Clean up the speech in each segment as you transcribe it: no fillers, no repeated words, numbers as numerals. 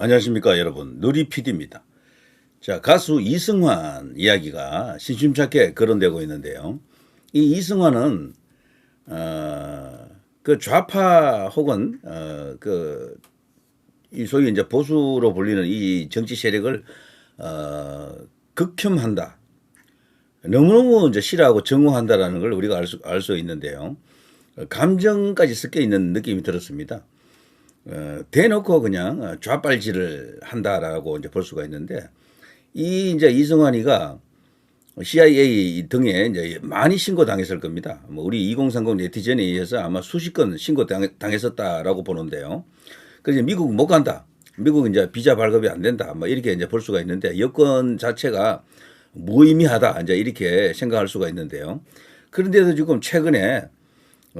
안녕하십니까 여러분, 누리 PD입니다. 자, 가수 이승환 이야기가 심심찮게 거론되고 있는데요. 이 이승환은 그 좌파 혹은 이 소위 이제 보수로 불리는 이 정치 세력을 극혐한다. 너무너무 이제 싫어하고 증오한다라는 걸 우리가 알 수 있는데요. 감정까지 섞여 있는 느낌이 들었습니다. 대놓고 그냥 좌빨질을 한다라고 이제 볼 수가 있는데, 이 이제 이승환이가 CIA 등에 이제 많이 신고당했을 겁니다. 뭐 우리 2030 네티즌에 의해서 아마 수십 건 신고당했었다라고 보는데요. 그래서 미국 못 간다. 미국 이제 비자 발급이 안 된다. 뭐 이렇게 이제 볼 수가 있는데, 여권 자체가 무의미하다. 이제 이렇게 생각할 수가 있는데요. 그런데도 지금 최근에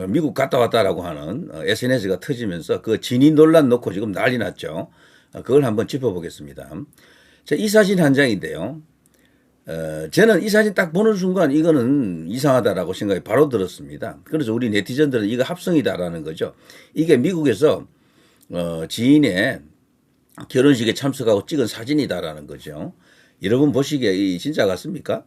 미국 갔다 왔다라고 하는 SNS가 터지면서 그 진위 논란 놓고 지금 난리 났죠. 그걸 한번 짚어보겠습니다. 자, 이 사진 한 장인데요. 저는 이 사진 딱 보는 순간 이거는 이상하다라고 생각이 바로 들었습니다. 그래서 우리 네티즌들은 이거 합성이다라는 거죠. 이게 미국에서 지인의 결혼식에 참석하고 찍은 사진이다라는 거죠. 여러분 보시기에 이 진짜 같습니까?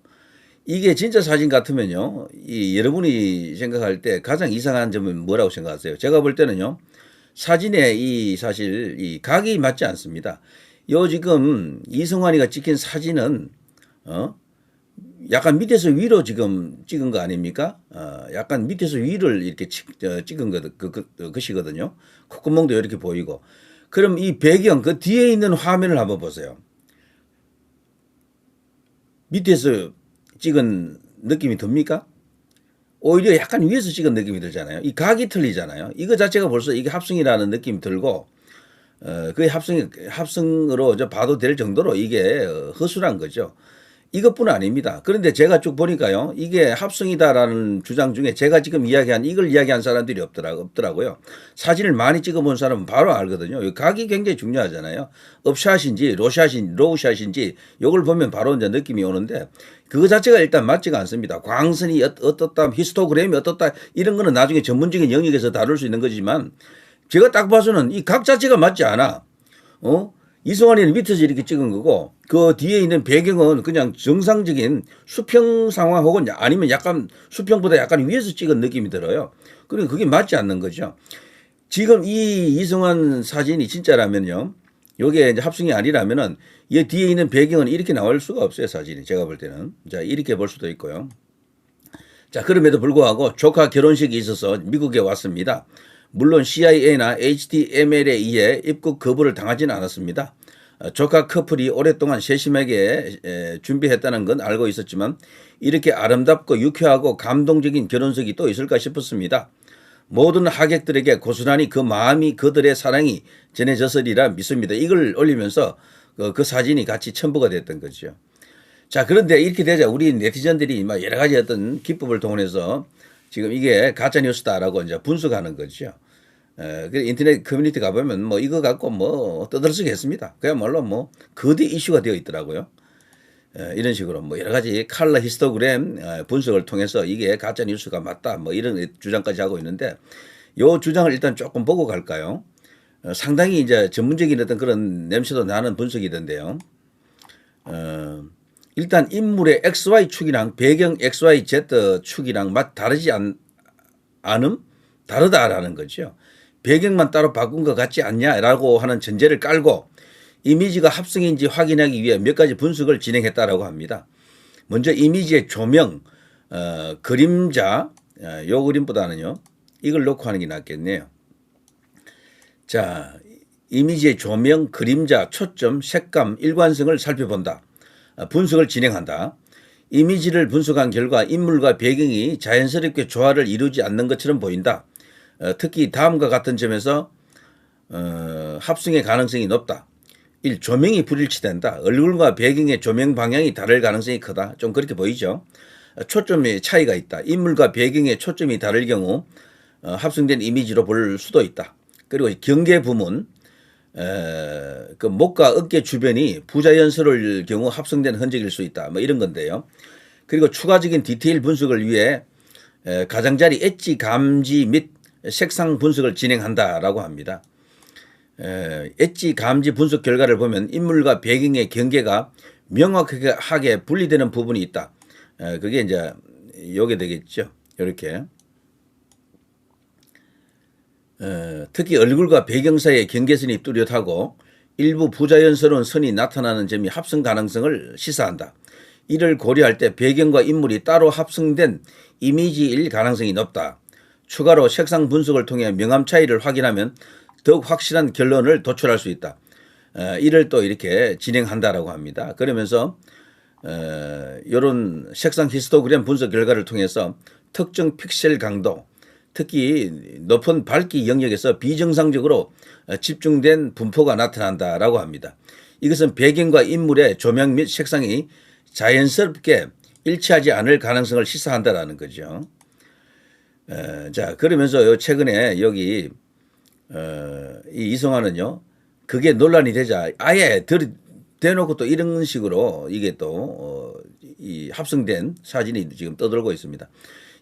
이게 진짜 사진 같으면요, 여러분이 생각할 때 가장 이상한 점은 뭐라고 생각하세요? 제가 볼 때는요, 사진에 이 사실 이 각이 맞지 않습니다. 요 지금 이승환이가 찍힌 사진은 약간 밑에서 위로 지금 찍은 거 아닙니까? 약간 밑에서 위를 이렇게 찍은 것이거든요. 콧구멍도 이렇게 보이고. 그럼 이 배경 그 뒤에 있는 화면을 한번 보세요. 밑에서 찍은 느낌이 듭니까? 오히려 약간 위에서 찍은 느낌이 들잖아요. 이 각이 틀리잖아요. 이거 자체가 벌써 이게 합성이라는 느낌이 들고, 거의 합성으로 봐도 될 정도로 이게 허술한 거죠. 이것뿐 아닙니다. 그런데 제가 쭉 보니까요, 이게 합성이다라는 주장 중에 제가 지금 이걸 이야기한 사람들이 없더라고요. 사진을 많이 찍어본 사람은 바로 알거든요. 각이 굉장히 중요하잖아요. 업샷인지 로우샷인지 이걸 보면 바로 이제 느낌이 오는데, 그거 자체가 일단 맞지가 않습니다. 광선이 어떻다, 히스토그램이 어떻다, 이런 거는 나중에 전문적인 영역에서 다룰 수 있는 거지만, 제가 딱 봐서는 이 각 자체가 맞지 않아. 이승환이는 밑에서 이렇게 찍은 거고, 그 뒤에 있는 배경은 그냥 정상적인 수평 상황 혹은 아니면 약간 수평보다 약간 위에서 찍은 느낌이 들어요. 그러니까 그게 맞지 않는 거죠. 지금 이 이승환 사진이 진짜라면요, 요게 이제 합성이 아니라면은 이 뒤에 있는 배경은 이렇게 나올 수가 없어요, 사진이. 제가 볼 때는. 자, 이렇게 볼 수도 있고요. 자, 그럼에도 불구하고 조카 결혼식이 있어서 미국에 왔습니다. 물론 CIA나 HTML에 의해 입국 거부를 당하지는 않았습니다. 조카 커플이 오랫동안 세심하게 준비했다는 건 알고 있었지만 이렇게 아름답고 유쾌하고 감동적인 결혼식이 또 있을까 싶었습니다. 모든 하객들에게 고스란히 그 마음이 그들의 사랑이 전해졌으리라 믿습니다. 이걸 올리면서 그 사진이 같이 첨부가 됐던 거죠. 자, 그런데 이렇게 되자 우리 네티즌들이 막 여러 가지 어떤 기법을 동원해서 지금 이게 가짜 뉴스다라고 이제 분석하는 거죠. 인터넷 커뮤니티 가보면 뭐 이거 갖고 뭐 떠들썩했습니다. 그야말로 뭐 거대 이슈가 되어 있더라고요. 이런 식으로 뭐 여러 가지 컬러 히스토그램 분석을 통해서 이게 가짜 뉴스가 맞다 뭐 이런 주장까지 하고 있는데, 요 주장을 일단 조금 보고 갈까요? 상당히 이제 전문적인 어떤 그런 냄새도 나는 분석이던데요. 일단 인물의 XY 축이랑 배경 XYZ 축이랑 다르지 않음? 다르다라는 거죠. 배경만 따로 바꾼 것 같지 않냐라고 하는 전제를 깔고 이미지가 합성인지 확인하기 위해 몇 가지 분석을 진행했다라고 합니다. 먼저 이미지의 조명, 그림자, 요 그림보다는요, 이걸 놓고 하는 게 낫겠네요. 자, 이미지의 조명, 그림자, 초점, 색감, 일관성을 살펴본다. 분석을 진행한다. 이미지를 분석한 결과 인물과 배경이 자연스럽게 조화를 이루지 않는 것처럼 보인다. 특히 다음과 같은 점에서 합성의 가능성이 높다. 1. 조명이 불일치된다. 얼굴과 배경의 조명 방향이 다를 가능성이 크다. 좀 그렇게 보이죠. 초점의 차이가 있다. 인물과 배경의 초점이 다를 경우 합성된 이미지로 볼 수도 있다. 그리고 경계 부문, 그 목과 어깨 주변이 부자연스러울 경우 합성된 흔적일 수 있다. 뭐 이런 건데요. 그리고 추가적인 디테일 분석을 위해 가장자리 엣지 감지 및 색상 분석을 진행한다라고 합니다. 엣지 감지 분석 결과를 보면 인물과 배경의 경계가 명확하게 분리되는 부분이 있다. 그게 이제 요게 되겠죠. 이렇게. 특히 얼굴과 배경 사이의 경계선이 뚜렷하고 일부 부자연스러운 선이 나타나는 점이 합성 가능성을 시사한다. 이를 고려할 때 배경과 인물이 따로 합성된 이미지일 가능성이 높다. 추가로 색상 분석을 통해 명암 차이를 확인하면 더욱 확실한 결론을 도출할 수 있다. 이를 또 이렇게 진행한다라고 합니다. 그러면서 이런 색상 히스토그램 분석 결과를 통해서 특정 픽셀 강도, 특히 높은 밝기 영역에서 비정상적으로 집중된 분포가 나타난다라고 합니다. 이것은 배경과 인물의 조명 및 색상이 자연스럽게 일치하지 않을 가능성을 시사한다라는 거죠. 자, 그러면서 최근에 여기 이 이성화는요, 그게 논란이 되자 아예 대놓고 또 이런 식으로 이게 또 이 합성된 사진이 지금 떠들고 있습니다.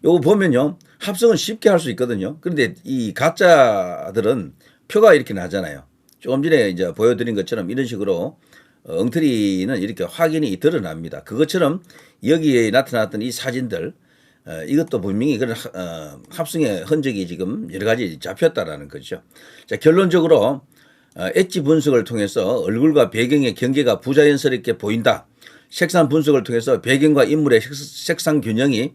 요거 보면요, 합성은 쉽게 할 수 있거든요. 그런데 이 가짜들은 표가 이렇게 나잖아요. 조금 전에 이제 보여드린 것처럼 이런 식으로 엉터리는 이렇게 확인이 드러납니다. 그것처럼 여기에 나타났던 이 사진들, 이것도 분명히 그런 합성의 흔적이 지금 여러 가지 잡혔다라는 거죠. 자, 결론적으로 엣지 분석을 통해서 얼굴과 배경의 경계가 부자연스럽게 보인다. 색상 분석을 통해서 배경과 인물의 색상 균형이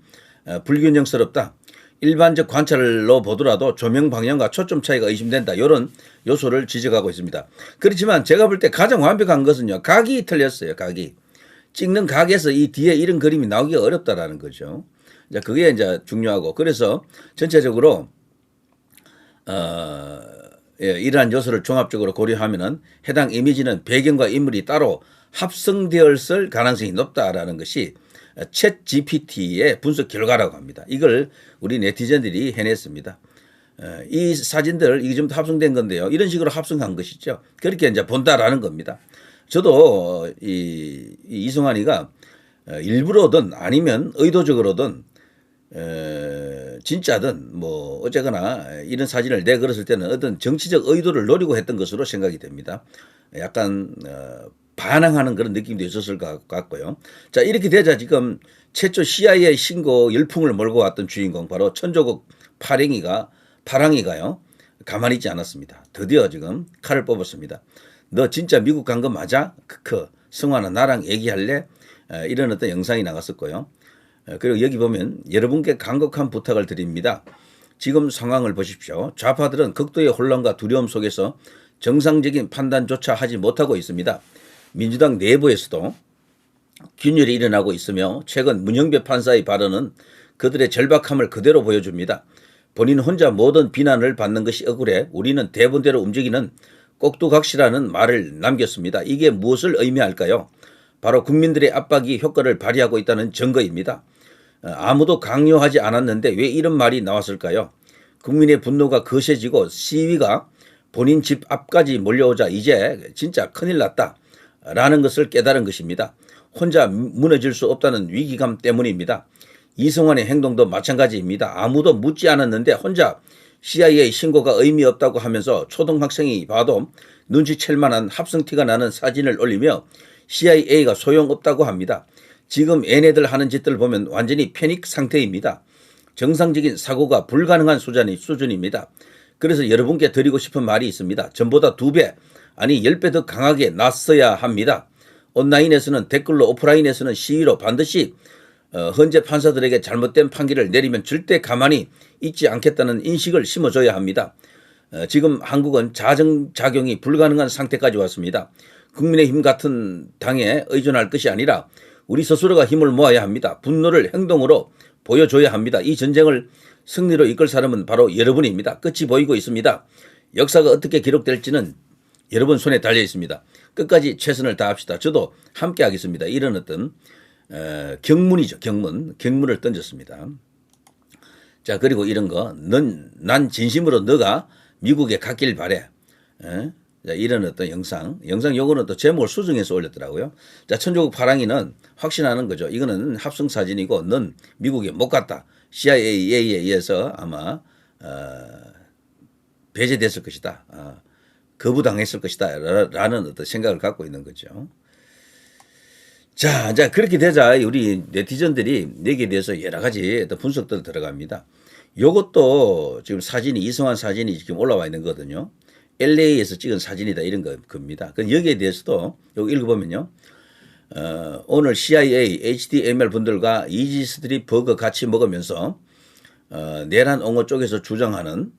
불균형스럽다. 일반적 관찰로 보더라도 조명 방향과 초점 차이가 의심된다. 이런 요소를 지적하고 있습니다. 그렇지만 제가 볼 때 가장 완벽한 것은요, 각이 틀렸어요. 각이. 찍는 각에서 이 뒤에 이런 그림이 나오기가 어렵다라는 거죠. 자, 그게 이제 중요하고, 그래서 전체적으로 이러한 요소를 종합적으로 고려하면은 해당 이미지는 배경과 인물이 따로 합성되었을 가능성이 높다라는 것이 챗 GPT의 분석 결과라고 합니다. 이걸 우리 네티즌들이 해냈습니다. 이 사진들 이게 좀 합성된 건데요. 이런 식으로 합성한 것이죠. 그렇게 이제 본다라는 겁니다. 저도 이성환이가 일부러든 아니면 의도적으로든 진짜든 뭐 어쨌거나 이런 사진을 내걸었을 때는 어떤 정치적 의도를 노리고 했던 것으로 생각이 됩니다. 약간 반항하는 그런 느낌도 있었을 것 같고요. 자, 이렇게 되자 지금 최초 CIA 신고 열풍을 몰고 왔던 주인공 바로 천조국 파랑이가요, 가만히 있지 않았습니다. 드디어 지금 칼을 뽑았습니다. 너 진짜 미국 간 거 맞아? 크크. 성화는 나랑 얘기할래? 이런 어떤 영상이 나갔었고요. 그리고 여기 보면 여러분께 간곡한 부탁을 드립니다. 지금 상황을 보십시오. 좌파들은 극도의 혼란과 두려움 속에서 정상적인 판단조차 하지 못하고 있습니다. 민주당 내부에서도 균열이 일어나고 있으며 최근 문영배 판사의 발언은 그들의 절박함을 그대로 보여줍니다. 본인 혼자 모든 비난을 받는 것이 억울해 우리는 대본대로 움직이는 꼭두각시라는 말을 남겼습니다. 이게 무엇을 의미할까요? 바로 국민들의 압박이 효과를 발휘하고 있다는 증거입니다. 아무도 강요하지 않았는데 왜 이런 말이 나왔을까요? 국민의 분노가 거세지고 시위가 본인 집 앞까지 몰려오자 이제 진짜 큰일 났다라는 것을 깨달은 것입니다. 혼자 무너질 수 없다는 위기감 때문입니다. 이성환의 행동도 마찬가지입니다. 아무도 묻지 않았는데 혼자 CIA 신고가 의미 없다고 하면서 초등학생이 봐도 눈치챌 만한 합성티가 나는 사진을 올리며 CIA가 소용없다고 합니다. 지금 얘네들 하는 짓들 보면 완전히 패닉 상태입니다. 정상적인 사고가 불가능한 수준입니다. 그래서 여러분께 드리고 싶은 말이 있습니다. 전보다 2배, 아니 10배 더 강하게 나서야 합니다. 온라인에서는 댓글로, 오프라인에서는 시위로 반드시 헌재 판사들에게 잘못된 판결을 내리면 절대 가만히 있지 않겠다는 인식을 심어줘야 합니다. 지금 한국은 자정작용이 불가능한 상태까지 왔습니다. 국민의힘 같은 당에 의존할 것이 아니라 우리 스스로가 힘을 모아야 합니다. 분노를 행동으로 보여줘야 합니다. 이 전쟁을 승리로 이끌 사람은 바로 여러분입니다. 끝이 보이고 있습니다. 역사가 어떻게 기록될지는 여러분 손에 달려 있습니다. 끝까지 최선을 다합시다. 저도 함께 하겠습니다. 이런 어떤 경문이죠. 경문을 던졌습니다. 자, 그리고 이런 거, 난 진심으로 너가 미국에 갔길 바래. 자, 이런 어떤 영상 요거는 또 제목을 수정해서 올렸더라고요. 자, 천조국 파랑이는 확신하는 거죠. 이거는 합성 사진이고 넌 미국에 못 갔다. CIA에 의해서 아마 배제됐을 것이다. 거부당했을 것이다 라는 어떤 생각을 갖고 있는 거죠. 자, 이제 그렇게 되자 우리 네티즌들이 여기에 대해서 여러 가지 어떤 분석들 들어갑니다. 요것도 지금 사진이 이승환 사진이 지금 올라와 있는 거거든요. LA에서 찍은 사진이다 이런 겁니다. 그 여기에 대해서도 여기 읽어보면요. 오늘 CIA, HDML 분들과 이지 스트릿 버거 같이 먹으면서 내란 옹호 쪽에서 주장하는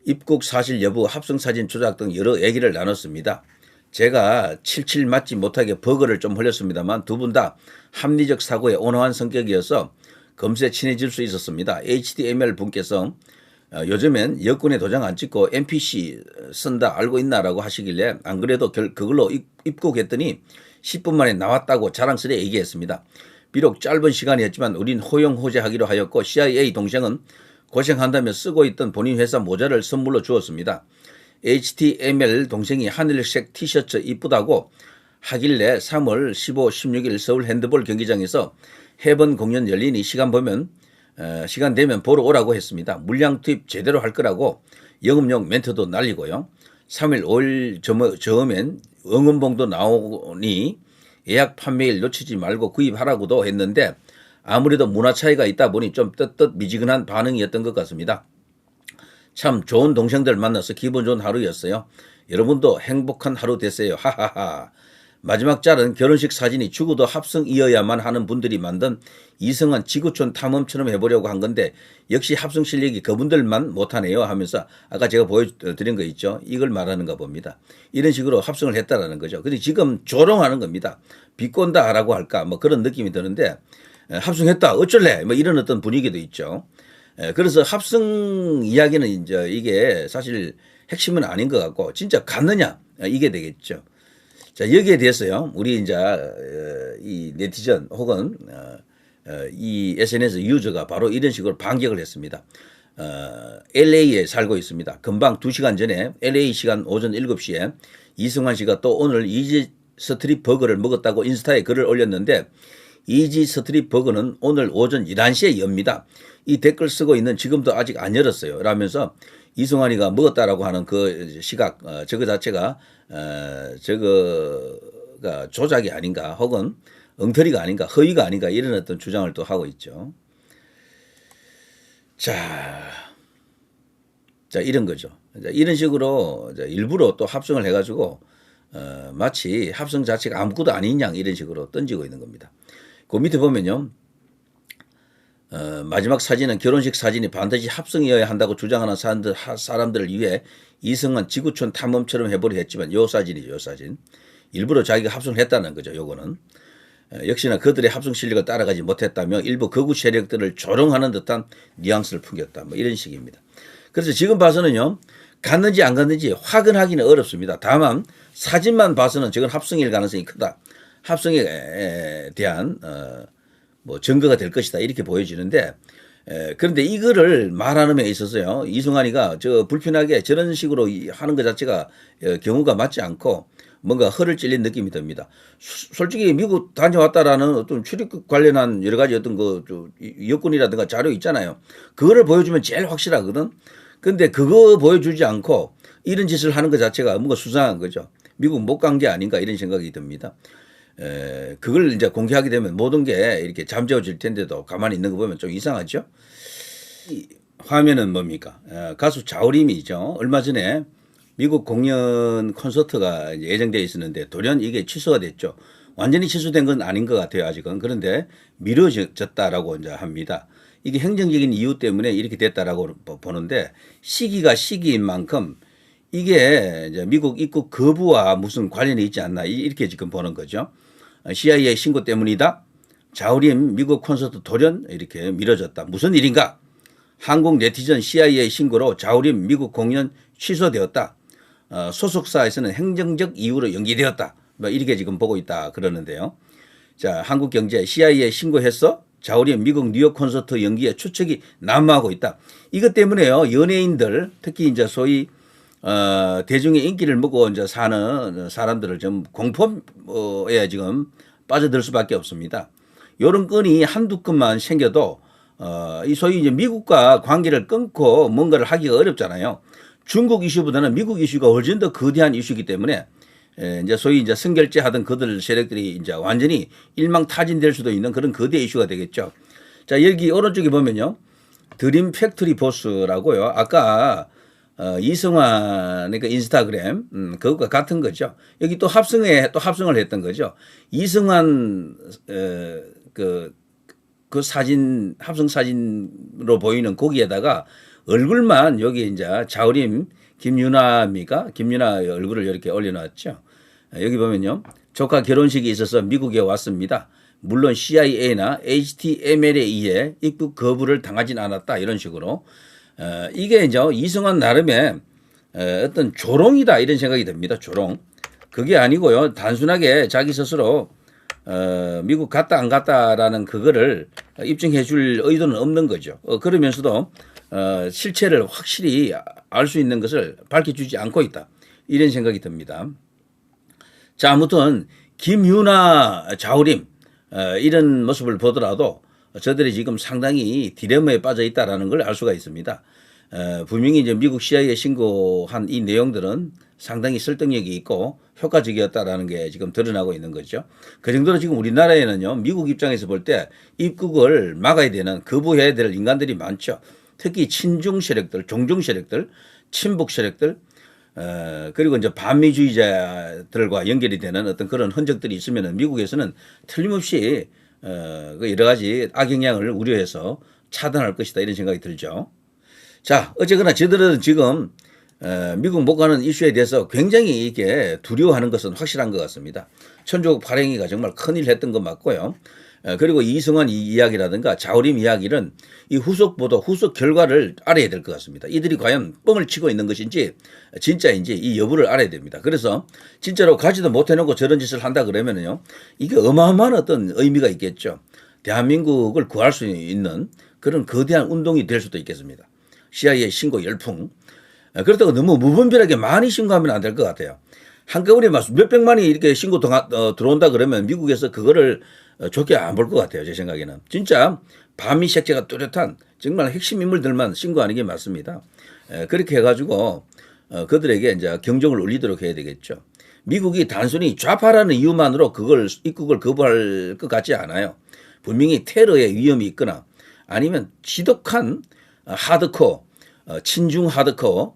입국 사실 여부, 합성 사진 조작 등 여러 얘기를 나눴습니다. 제가 칠칠 맞지 못하게 버거를 좀 흘렸습니다만 두 분 다 합리적 사고에 온화한 성격이어서 검수에 친해질 수 있었습니다. HDML 분께서 요즘엔 여권에 도장 안 찍고 NPC 쓴다 알고 있나라고 하시길래 안 그래도 그걸로 입국했더니 10분 만에 나왔다고 자랑스레 얘기했습니다. 비록 짧은 시간이었지만 우린 호용호재하기로 하였고 CIA 동생은 고생한다며 쓰고 있던 본인 회사 모자를 선물로 주었습니다. HTML 동생이 하늘색 티셔츠 이쁘다고 하길래 3월 15, 16일 서울 핸드볼 경기장에서 해번 공연 열리니 시간 되면 보러 오라고 했습니다. 물량 투입 제대로 할 거라고 영업용 멘트도 날리고요. 3일 5일 저으면 응원봉도 나오니 예약 판매일 놓치지 말고 구입하라고도 했는데 아무래도 문화 차이가 있다 보니 좀 미지근한 반응이었던 것 같습니다. 참 좋은 동생들 만나서 기분 좋은 하루였어요. 여러분도 행복한 하루 되세요. 하하하. 마지막 짤은 결혼식 사진이 죽어도 합성이어야만 하는 분들이 만든 이승환 지구촌 탐험처럼 해보려고 한 건데 역시 합성 실력이 그분들만 못하네요 하면서 아까 제가 보여드린 거 있죠. 이걸 말하는가 봅니다. 이런 식으로 합성을 했다라는 거죠. 근데 지금 조롱하는 겁니다. 비꼰다라고 할까 뭐 그런 느낌이 드는데 합성했다 어쩔래 뭐 이런 어떤 분위기도 있죠. 그래서 합성 이야기는 이제 이게 사실 핵심은 아닌 것 같고 진짜 갔느냐 이게 되겠죠. 자, 여기에 대해서요, 우리 이제, 이 네티즌 혹은, 이 SNS 유저가 바로 이런 식으로 반격을 했습니다. LA에 살고 있습니다. 금방 2시간 전에 LA 시간 오전 7시에 이승환 씨가 또 오늘 이지 스트릿 버거를 먹었다고 인스타에 글을 올렸는데 이지 스트릿 버거는 오늘 오전 11시에 엽니다. 이 댓글 쓰고 있는 지금도 아직 안 열었어요. 라면서 이승환이가 먹었다라고 하는 그 시각, 저거 자체가, 저거가 조작이 아닌가 혹은 엉터리가 아닌가 허위가 아닌가 이런 어떤 주장을 또 하고 있죠. 자, 이런 거죠. 이런 식으로 일부러 또 합성을 해가지고, 마치 합성 자체가 아무것도 아닌 양 이런 식으로 던지고 있는 겁니다. 그 밑에 보면요. 마지막 사진은 결혼식 사진이 반드시 합성이어야 한다고 주장하는 사람들을 위해 이승환 지구촌 탐험처럼 해보려 했지만 요 사진이죠. 요 사진. 일부러 자기가 합성을 했다는 거죠. 요거는. 역시나 그들의 합성 실력을 따라가지 못했다며 일부 극우 세력들을 조롱하는 듯한 뉘앙스를 풍겼다. 뭐 이런 식입니다. 그래서 지금 봐서는요. 갔는지 안 갔는지 확인하기는 어렵습니다. 다만 사진만 봐서는 저건 합성일 가능성이 크다. 합성에 대한 뭐 증거가 될 것이다 이렇게 보여지는데 그런데 이거를 말하는 데 있어서요 이승환이가 저 불편하게 저런 식으로 하는 것 자체가 경우가 맞지 않고 뭔가 허를 찔린 느낌이 듭니다. 솔직히 미국 다녀왔다라는 어떤 출입국 관련한 여러 가지 어떤 그 여권이라든가 자료 있잖아요. 그거를 보여주면 제일 확실하거든. 근데 그거 보여주지 않고 이런 짓을 하는 것 자체가 뭔가 수상한 거죠. 미국 못 간 게 아닌가 이런 생각이 듭니다. 그걸 이제 공개하게 되면 모든 게 이렇게 잠재워질 텐데도 가만히 있는 거 보면 좀 이상하죠. 이 화면은 뭡니까? 가수 자우림이죠. 얼마 전에 미국 공연 콘서트가 예정되어 있었는데 돌연 이게 취소가 됐죠. 완전히 취소된 건 아닌 것 같아요. 아직은. 그런데 미뤄졌다라고 이제 합니다. 이게 행정적인 이유 때문에 이렇게 됐다라고 보는데 시기가 시기인 만큼 이게 이제 미국 입국 거부와 무슨 관련이 있지 않나 이렇게 지금 보는 거죠. CIA 신고 때문이다. 자우림 미국 콘서트 돌연 이렇게 미뤄졌다. 무슨 일인가? 한국 네티즌 CIA 신고로 자우림 미국 공연 취소되었다. 소속사에서는 행정적 이유로 연기되었다. 뭐 이렇게 지금 보고 있다 그러는데요. 자, 한국경제 CIA 신고해서 자우림 미국 뉴욕 콘서트 연기에 추측이 난무하고 있다. 이것 때문에요. 연예인들 특히 이제 소위 대중의 인기를 먹고 이제 사는 사람들을 좀 공포에 지금 빠져들 수밖에 없습니다. 이런 건이 한두 건만 생겨도 이 소위 이제 미국과 관계를 끊고 뭔가를 하기가 어렵잖아요. 중국 이슈보다는 미국 이슈가 훨씬 더 거대한 이슈이기 때문에 이제 소위 이제 선결제하던 그들 세력들이 이제 완전히 일망타진될 수도 있는 그런 거대 이슈가 되겠죠. 자, 여기 오른쪽에 보면요. 드림 팩토리 보스라고요. 아까 이승환 그러니까 인스타그램 그것과 같은 거죠. 여기 또 합성을 했던 거죠. 이승환 그 사진 합성 사진으로 보이는 거기에다가 얼굴만 여기 이제 자우림 김유나입니까? 김유나 얼굴을 이렇게 올려놨죠. 여기 보면요. 조카 결혼식이 있어서 미국에 왔습니다. 물론 CIA나 HTML에 의해 입국 거부를 당하진 않았다. 이런 식으로. 이게 이제 이승환 나름의 어떤 조롱이다. 이런 생각이 듭니다. 조롱. 그게 아니고요. 단순하게 자기 스스로 미국 갔다 안 갔다라는 그거를 입증해 줄 의도는 없는 거죠. 그러면서도 실체를 확실히 알 수 있는 것을 밝혀주지 않고 있다. 이런 생각이 듭니다. 자, 아무튼 김유나 자우림 이런 모습을 보더라도 저들이 지금 상당히 디레마에 빠져 있다라는 걸 알 수가 있습니다. 분명히 이제 미국 CIA에 신고한 이 내용들은 상당히 설득력이 있고 효과적이었다라는 게 지금 드러나고 있는 거죠. 그 정도로 지금 우리나라에는요, 미국 입장에서 볼 때 입국을 막아야 되는, 거부해야 될 인간들이 많죠. 특히 친중 세력들, 종중 세력들, 친북 세력들, 그리고 이제 반미주의자들과 연결이 되는 어떤 그런 흔적들이 있으면은 미국에서는 틀림없이 그 여러 가지 악영향을 우려해서 차단할 것이다 이런 생각이 들죠. 자, 어쨌거나 저들은 지금 미국 못 가는 이슈에 대해서 굉장히 이게 두려워하는 것은 확실한 것 같습니다. 천조국 발행위가 정말 큰일 했던 것 맞고요. 그리고 이승환 이야기라든가 자우림 이야기는 이 후속 보도, 후속 결과를 알아야 될 것 같습니다. 이들이 과연 뻥을 치고 있는 것인지 진짜인지 이 여부를 알아야 됩니다. 그래서 진짜로 가지도 못해놓고 저런 짓을 한다 그러면요, 이게 어마어마한 어떤 의미가 있겠죠. 대한민국을 구할 수 있는 그런 거대한 운동이 될 수도 있겠습니다. CIA 신고 열풍. 그렇다고 너무 무분별하게 많이 신고하면 안 될 것 같아요. 한꺼번에 몇백만이 이렇게 신고 들어온다 그러면 미국에서 그거를 좋게 안 볼 것 같아요. 제 생각에는. 진짜 반미 색채가 뚜렷한 정말 핵심 인물들만 신고하는 게 맞습니다. 그렇게 해가지고 그들에게 이제 경종을 울리도록 해야 되겠죠. 미국이 단순히 좌파라는 이유만으로 그걸 입국을 거부할 것 같지 않아요. 분명히 테러의 위험이 있거나 아니면 지독한 하드코어, 친중 하드코어,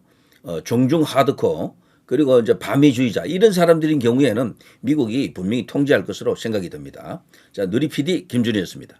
종중 하드코어, 그리고 이제 반미주의자 이런 사람들인 경우에는 미국이 분명히 통제할 것으로 생각이 듭니다. 자, 누리 PD 김준이었습니다.